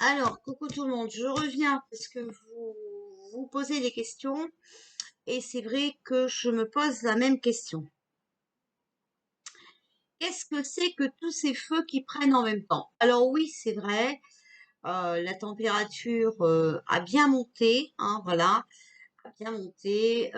Alors, coucou tout le monde, je reviens parce que vous posez des questions et c'est vrai que je me pose la même question. Qu'est-ce que c'est que tous ces feux qui prennent en même temps? Alors oui, c'est vrai, la température a bien monté, hein, voilà, a bien monté.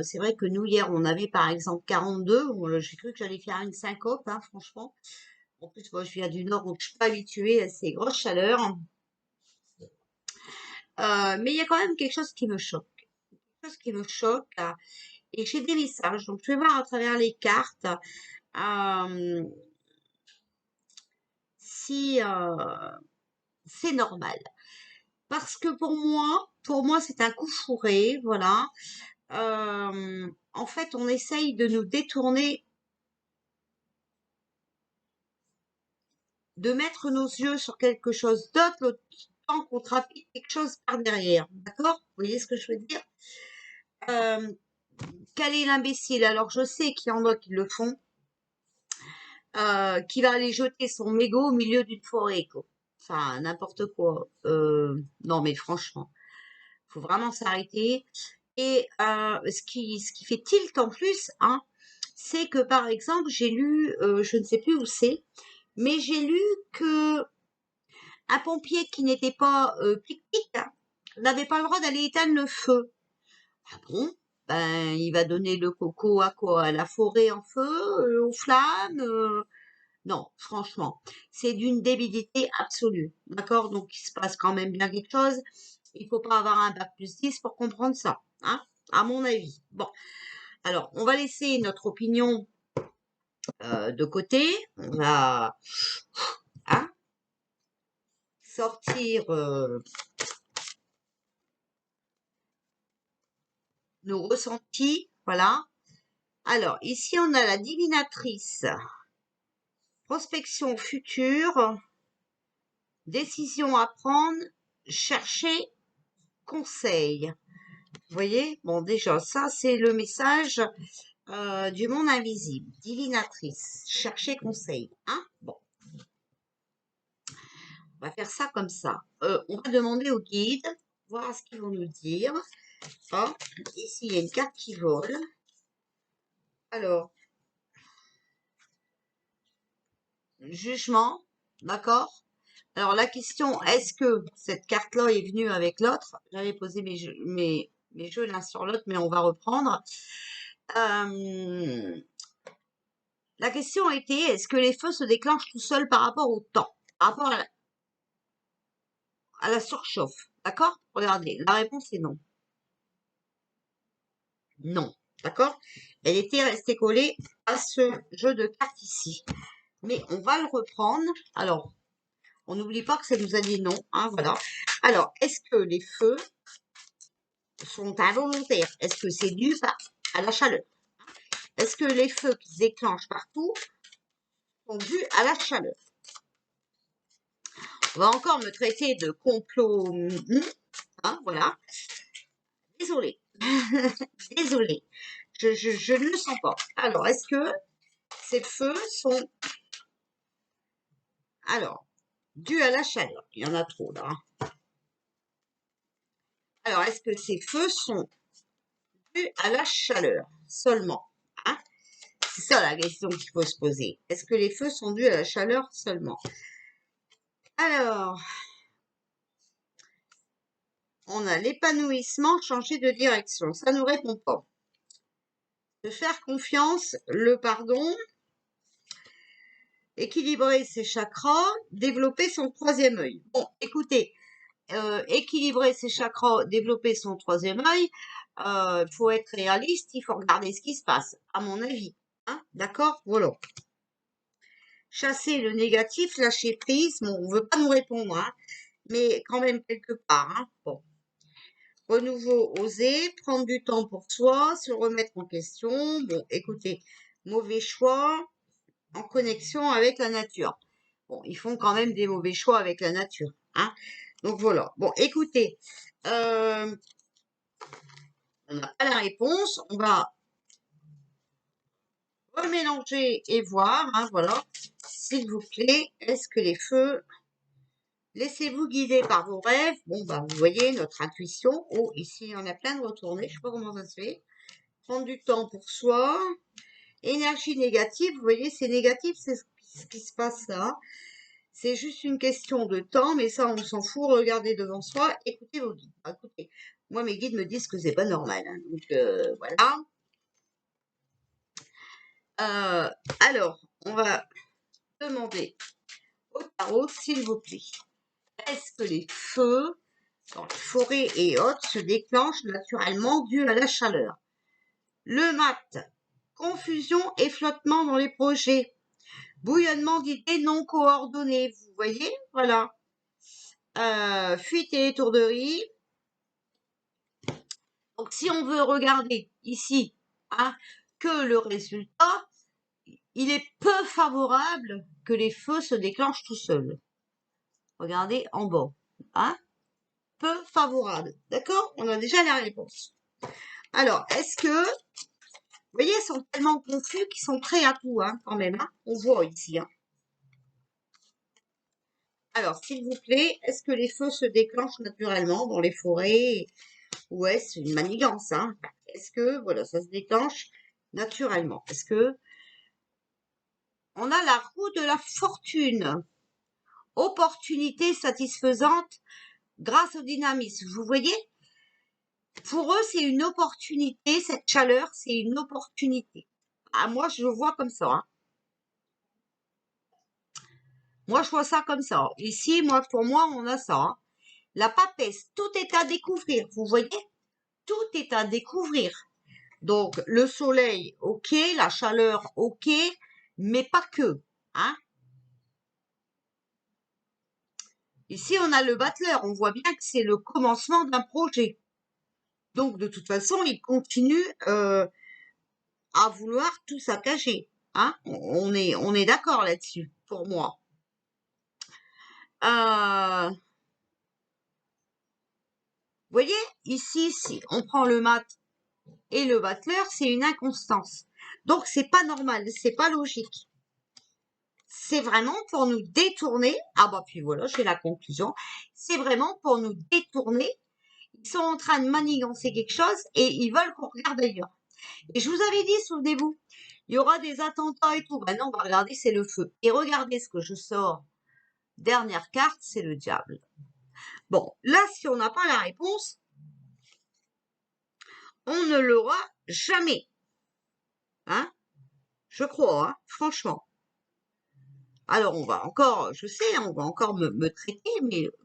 C'est vrai que nous hier on avait par exemple 42. Bon, j'ai cru que j'allais faire une syncope, hein, franchement. En plus, moi je viens du Nord, donc je suis pas habituée à ces grosses chaleurs. Mais il y a quand même quelque chose qui me choque. Chose qui me choque et j'ai des messages. Donc, je vais voir à travers les cartes euh, si c'est normal. Parce que pour moi, c'est un coup fourré, voilà. En fait, on essaye de nous détourner, de mettre nos yeux sur quelque chose d'autre, le temps qu'on trafique quelque chose par derrière. D'accord? Vous voyez ce que je veux dire? Euh, Quel est l'imbécile? Alors, je sais qu'il y en a qui le font. Qui va aller jeter son mégot au milieu d'une forêt, quoi. Enfin, n'importe quoi. Non, mais franchement, faut vraiment s'arrêter. Et ce qui fait tilt en plus, hein, c'est que par exemple, j'ai lu, je ne sais plus où c'est, mais j'ai lu que un pompier qui n'était pas pique-pique n'avait pas le droit d'aller éteindre le feu. Ah bon? Ben, il va donner le coco à quoi? À la forêt en feu, aux flammes? Non, franchement, c'est d'une débilité absolue. D'accord? Donc, il se passe quand même bien quelque chose. Il faut pas avoir un bac+10 pour comprendre ça, hein, à mon avis. Bon, alors, on va laisser notre opinion de côté. On va hein, sortir nos ressentis. Voilà. Alors, ici, on a la divinatrice. Prospection future. Décision à prendre. Chercher conseil. Vous voyez? Bon, déjà, ça, c'est le message du monde invisible. Divinatrice, chercher conseil. Hein? Bon, on va faire ça comme ça. On va demander au guide, voir ce qu'ils vont nous dire. Ah, ici, il y a une carte qui vole. Alors, jugement, d'accord? Alors, la question, est-ce que cette carte-là est venue avec l'autre? J'avais posé mes jeux l'un sur l'autre, mais on va reprendre. Euh, La question était, est-ce que les feux se déclenchent tout seuls par rapport au temps, par rapport à la surchauffe? D'accord? Regardez, la réponse est non. Non. D'accord? Elle était restée collée à ce jeu de cartes ici. Mais on va le reprendre. Alors, on n'oublie pas que ça nous a dit non. Hein, voilà. Alors, est-ce que les feux sont involontaires? Est-ce que c'est dû à la chaleur? Est-ce que les feux qui se déclenchent partout sont dus à la chaleur? On va encore me traiter de complot. Hein, voilà. Désolée. Désolée. Je ne le sens pas. Alors, est-ce que ces feux sont, alors, dus à la chaleur? Il y en a trop là. Hein. Alors, est-ce que ces feux sont dus à la chaleur seulement? Hein? C'est ça la question qu'il faut se poser. Est-ce que les feux sont dus à la chaleur seulement? Alors, on a l'épanouissement, changer de direction. Ça ne nous répond pas. De faire confiance, le pardon, équilibrer ses chakras, développer son troisième œil. Bon, écoutez, équilibrer ses chakras, développer son troisième œil, faut être réaliste, il faut regarder ce qui se passe, à mon avis. Hein, d'accord? Voilà. Chasser le négatif, lâcher prise, bon, on veut pas nous répondre, hein, mais quand même quelque part. Hein, bon. Renouveau, oser, prendre du temps pour soi, se remettre en question. Bon, écoutez, mauvais choix, en connexion avec la nature. Bon, ils font quand même des mauvais choix avec la nature. Hein. Donc voilà. Bon, écoutez, on n'a pas la réponse. On va remélanger et voir. Hein, voilà. S'il vous plaît, est-ce que les feux Laissez-vous guider par vos rêves. Bon, bah, vous voyez, notre intuition. Oh, ici, il y en a plein de retournés. Je sais pas comment ça se fait. Prendre du temps pour soi. Énergie négative, vous voyez, c'est négatif, c'est ce qui se passe là. C'est juste une question de temps, mais ça, on s'en fout. Regardez devant soi, écoutez vos guides. Écoutez, moi, mes guides me disent que c'est pas normal, hein. Donc, voilà. Alors, on va demander au tarot, s'il vous plaît. Est-ce que les feux dans les forêts et autres se déclenchent naturellement dû à la chaleur? Le mat, confusion et flottement dans les projets. Bouillonnement d'idées non coordonnées, vous voyez, voilà. Fuite et étourderie. Donc, si on veut regarder ici, hein, que le résultat, il est peu favorable que les feux se déclenchent tout seuls. Regardez en bas, hein, peu favorable. D'accord? On a déjà la réponse. Alors, est-ce que, vous voyez, ils sont tellement confus qu'ils sont prêts à tout, hein, quand même, hein. On voit ici, hein. Alors, s'il vous plaît, est-ce que les feux se déclenchent naturellement dans les forêts ou est-ce une manigance, hein? Est-ce que, voilà, ça se déclenche naturellement? Est-ce que on a la roue de la fortune? Opportunité satisfaisante grâce au dynamisme. Vous voyez? Pour eux, c'est une opportunité, cette chaleur, c'est une opportunité. Ah, moi, je le vois comme ça, hein. Moi, je vois ça comme ça. Ici, moi, pour moi, on a ça, hein. La papesse, tout est à découvrir. Vous voyez? Tout est à découvrir. Donc, le soleil, ok, la chaleur, ok, mais pas que, hein. Ici, on a le battleur. On voit bien que c'est le commencement d'un projet. Donc, de toute façon, il continue à vouloir tout saccager, hein. On est d'accord là-dessus, pour moi. Vous voyez, ici, si on prend le mat et le battleur, c'est une inconstance. Donc, c'est pas normal, c'est pas logique. C'est vraiment pour nous détourner. Ah bah puis voilà, j'ai la conclusion. C'est vraiment pour nous détourner. Ils sont en train de manigancer quelque chose et ils veulent qu'on regarde ailleurs. Et je vous avais dit, souvenez-vous, il y aura des attentats et tout. Maintenant, on va regarder, c'est le feu. Et regardez ce que je sors. Dernière carte, c'est le diable. Bon, là, si on n'a pas la réponse, on ne l'aura jamais. Hein? Je crois, hein, franchement. Alors, on va encore, je sais, on va encore me traiter,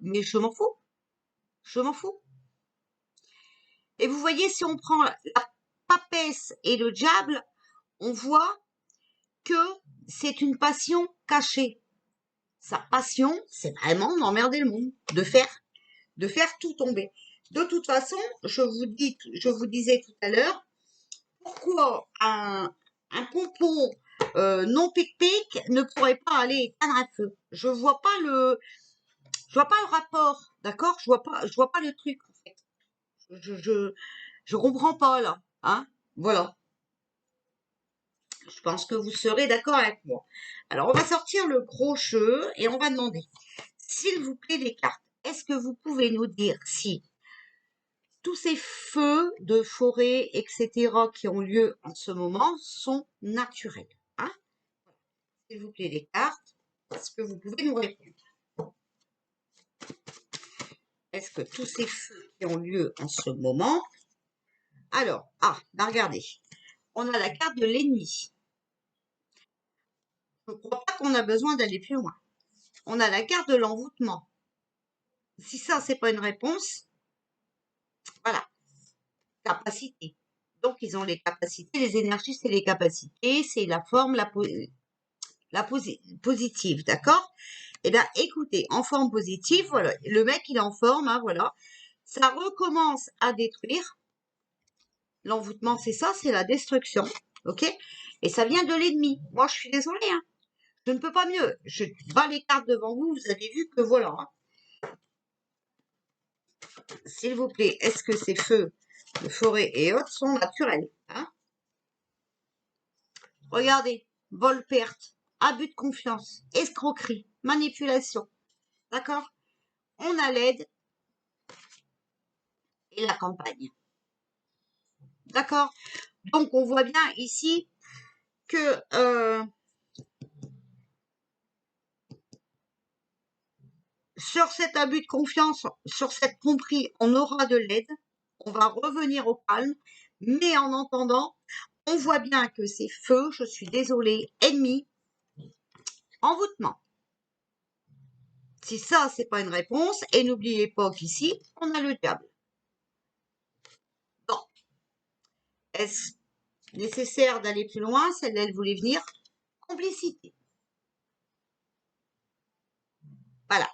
mais je m'en fous. Je m'en fous. Et vous voyez, si on prend la papesse et le diable, on voit que c'est une passion cachée. Sa passion, c'est vraiment d'emmerder le monde, de faire tout tomber. De toute façon, je vous disais tout à l'heure, pourquoi un pompon non pic-pic ne pourrait pas aller éteindre un feu? Je vois pas le rapport, d'accord? Je vois pas le truc en fait. Je comprends pas là, hein? Voilà. Je pense que vous serez d'accord avec moi. Alors, on va sortir le gros jeu et on va demander, s'il vous plaît, les cartes. Est-ce que vous pouvez nous dire si tous ces feux de forêt, etc., qui ont lieu en ce moment sont naturels, hein? S'il vous plaît, les cartes. Est-ce que vous pouvez nous répondre? Est-ce que tous ces feux qui ont lieu en ce moment... Alors, bah regardez. On a la carte de l'ennemi. Je ne crois pas qu'on a besoin d'aller plus loin. On a la carte de l'envoûtement. Si ça, c'est pas une réponse, voilà, capacité. Donc, ils ont les capacités, les énergies, c'est les capacités, c'est la forme, positive, d'accord? Eh bien, écoutez, en forme positive, voilà, le mec, il est en forme, hein, voilà. Ça recommence à détruire. L'envoûtement, c'est ça, c'est la destruction, ok? Et ça vient de l'ennemi. Moi, je suis désolée, hein. Je ne peux pas mieux. Je bats les cartes devant vous, vous avez vu que voilà, hein. S'il vous plaît, est-ce que ces feux de forêt et autres sont naturels, hein? Regardez, vol-perte, abus de confiance, escroquerie, manipulation, d'accord? on a l'aide et la campagne. D'accord? Donc, on voit bien ici que sur cet abus de confiance, sur cette tromperie, on aura de l'aide. On va revenir au calme. Mais en entendant, on voit bien que c'est feu, je suis désolée, ennemi, envoûtement. Si ça, c'est pas une réponse, et n'oubliez pas qu'ici, on a le diable. Bon. Est-ce nécessaire d'aller plus loin? Celle-là, elle voulait venir. Complicité. Voilà.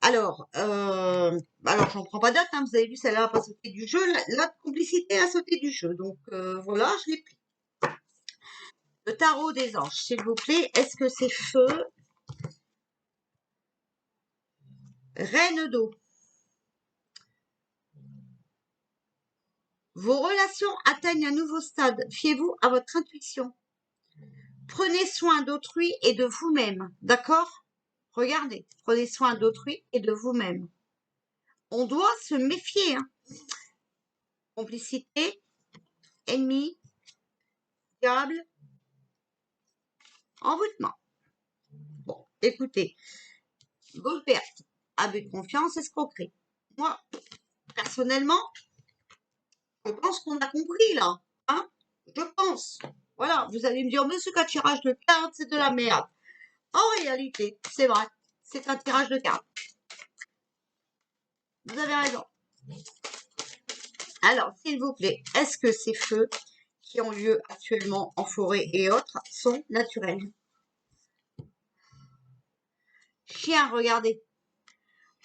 Alors j'en prends pas d'autres, hein, vous avez vu, celle-là n'a pas sauté du jeu. La complicité a sauté du jeu. Donc voilà, je l'ai pris. Le tarot des anges, s'il vous plaît. Est-ce que c'est feu? Reine d'eau. Vos relations atteignent un nouveau stade. Fiez-vous à votre intuition. Prenez soin d'autrui et de vous-même. D'accord? Regardez, prenez soin d'autrui et de vous-même. On doit se méfier. Hein. Complicité, ennemi, diable, envoûtement. Bon, écoutez, bonne perte, abus de confiance, escroquerie. Moi, personnellement, je pense qu'on a compris là. Hein, je pense. Voilà, vous allez me dire, mais c'est qu'un tirage de cartes, c'est de la merde. En réalité, c'est vrai, c'est un tirage de cartes. Vous avez raison. Alors, s'il vous plaît, est-ce que ces feux qui ont lieu actuellement en forêt et autres sont naturels? Chien, regardez.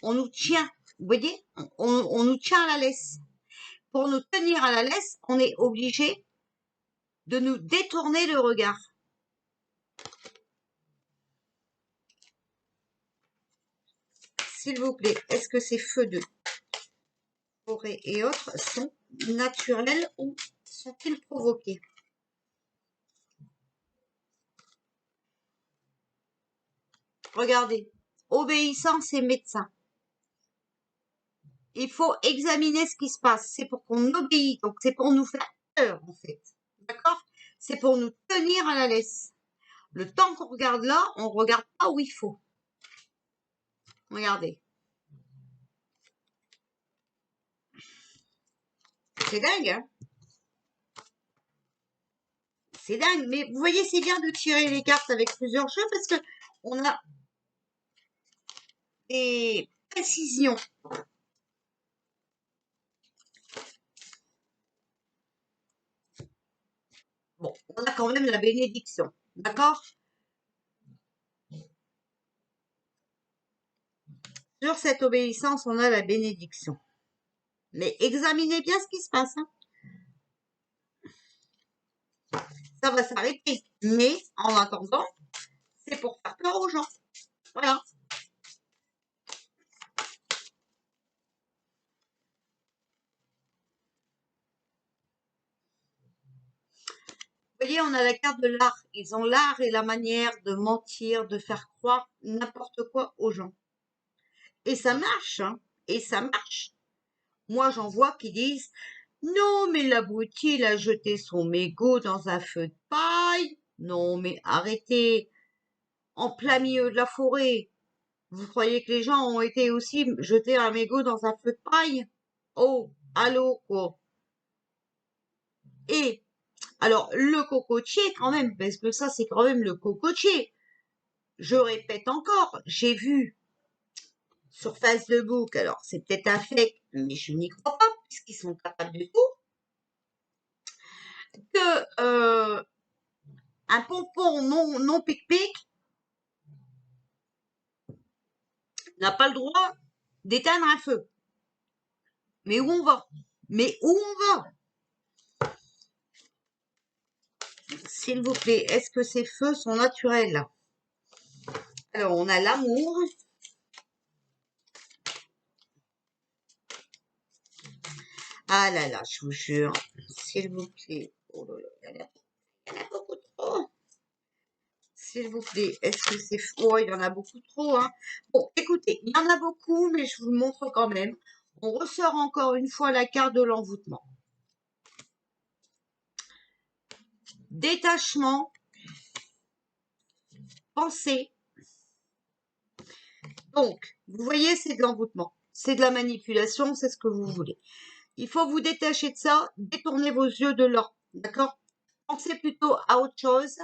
On nous tient, vous voyez, on nous tient à la laisse. Pour nous tenir à la laisse, on est obligé de nous détourner le regard. S'il vous plaît, est-ce que ces feux de forêt et autres sont naturels ou sont-ils provoqués? Regardez, obéissance et médecin. Il faut examiner ce qui se passe. C'est pour qu'on obéit, donc c'est pour nous faire peur en fait. D'accord? C'est pour nous tenir à la laisse. Le temps qu'on regarde là, on regarde pas où il faut. Regardez. C'est dingue, hein? C'est dingue. Mais vous voyez, c'est bien de tirer les cartes avec plusieurs jeux parce que on a des précisions. Bon, on a quand même la bénédiction. D'accord? Sur cette obéissance, on a la bénédiction. Mais examinez bien ce qui se passe. Hein. Ça va s'arrêter. Mais en attendant, c'est pour faire peur aux gens. Voilà. Vous voyez, on a la carte de l'art. Ils ont l'art et la manière de mentir, de faire croire n'importe quoi aux gens. Et ça marche, hein. Et ça marche. Moi, j'en vois qui disent, non, mais l'abruti, il a jeté son mégot dans un feu de paille. Non, mais arrêtez. En plein milieu de la forêt. Vous croyez que les gens ont été aussi jeter un mégot dans un feu de paille? Oh, allô, quoi. Et, alors, le cocotier, quand même, parce que ça, c'est quand même le cocotier. Je répète encore, j'ai vu sur Facebook, alors c'est peut-être un fake, mais je n'y crois pas, puisqu'ils sont capables de tout, que un pompon non pic-pic n'a pas le droit d'éteindre un feu. Mais où on va? Mais où on va? S'il vous plaît, est-ce que ces feux sont naturels? Alors, on a l'amour. Ah là là, je vous jure, s'il vous plaît. Oh là là, il y en a beaucoup trop. s'il vous plaît. Est-ce que c'est faux? Il y en a beaucoup trop, hein. Bon, écoutez, il y en a beaucoup, mais je vous le montre quand même. On ressort encore une fois la carte de l'envoûtement. Détachement, pensée. Donc, vous voyez, c'est de l'envoûtement. C'est de la manipulation, c'est ce que vous voulez. Il faut vous détacher de ça, détournez vos yeux de là, d'accord? Pensez plutôt à autre chose.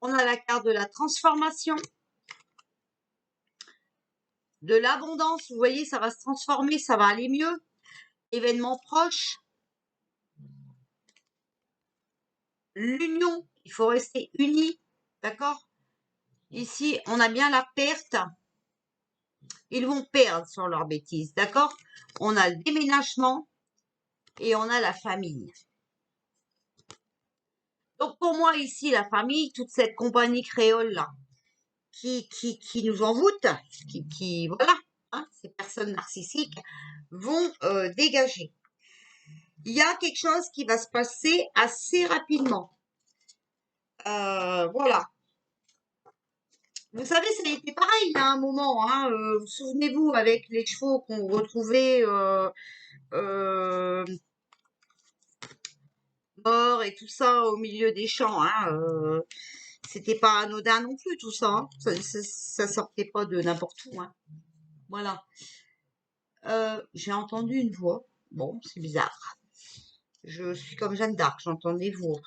On a la carte de la transformation, de l'abondance. Vous voyez, ça va se transformer, ça va aller mieux. Événement proche. L'union, il faut rester unis, d'accord? Ici, on a bien la perte. Ils vont perdre sur leur bêtise, d'accord? On a le déménagement et on a la famille. Donc pour moi ici, la famille, toute cette compagnie créole là, qui nous envoûte, voilà, hein, ces personnes narcissiques vont dégager. Il y a quelque chose qui va se passer assez rapidement. Voilà. Vous savez, ça a été pareil à un moment. Hein, vous souvenez-vous avec les chevaux qu'on retrouvait morts et tout ça au milieu des champs. Hein, c'était pas anodin non plus tout ça. Hein. Ça sortait pas de n'importe où. Hein. Voilà. J'ai entendu une voix. Bon, c'est bizarre. Je suis comme Jeanne d'Arc, j'entends des voix.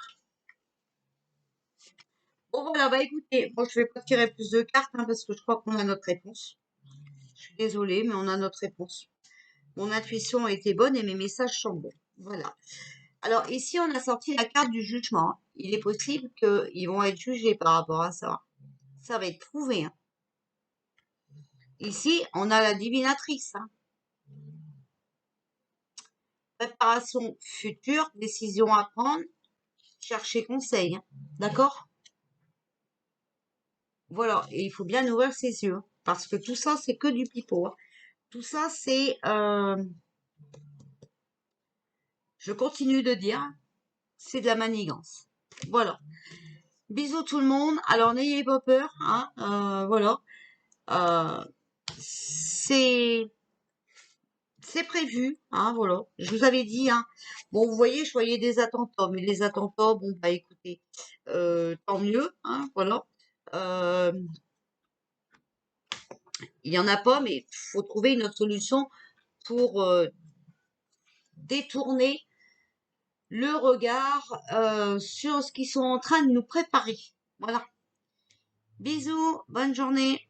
Bon voilà, bah écoutez, moi je vais pas tirer plus de cartes hein, parce que je crois qu'on a notre réponse. Je suis désolée, mais on a notre réponse. Mon intuition a été bonne et mes messages sont bons. Voilà. Alors ici, on a sorti la carte du jugement. Il est possible qu'ils vont être jugés par rapport à ça. Ça va être prouvé. Hein. Ici, on a la divinatrice. Hein. Préparation future, décision à prendre, chercher conseil. Hein. D'accord? Voilà. Et il faut bien ouvrir ses yeux. Parce que tout ça, c'est que du pipeau. Hein. Tout ça, c'est... je continue de dire, c'est de la manigance. Voilà. Bisous tout le monde. Alors, n'ayez pas peur. Hein. Voilà. C'est prévu, hein, voilà. Je vous avais dit, hein. Bon, vous voyez, je voyais des attentats, mais les attentats, bon, bah écoutez, tant mieux, hein, voilà. Il y en a pas, mais faut trouver une autre solution pour détourner le regard sur ce qu'ils sont en train de nous préparer. Voilà. Bisous, bonne journée.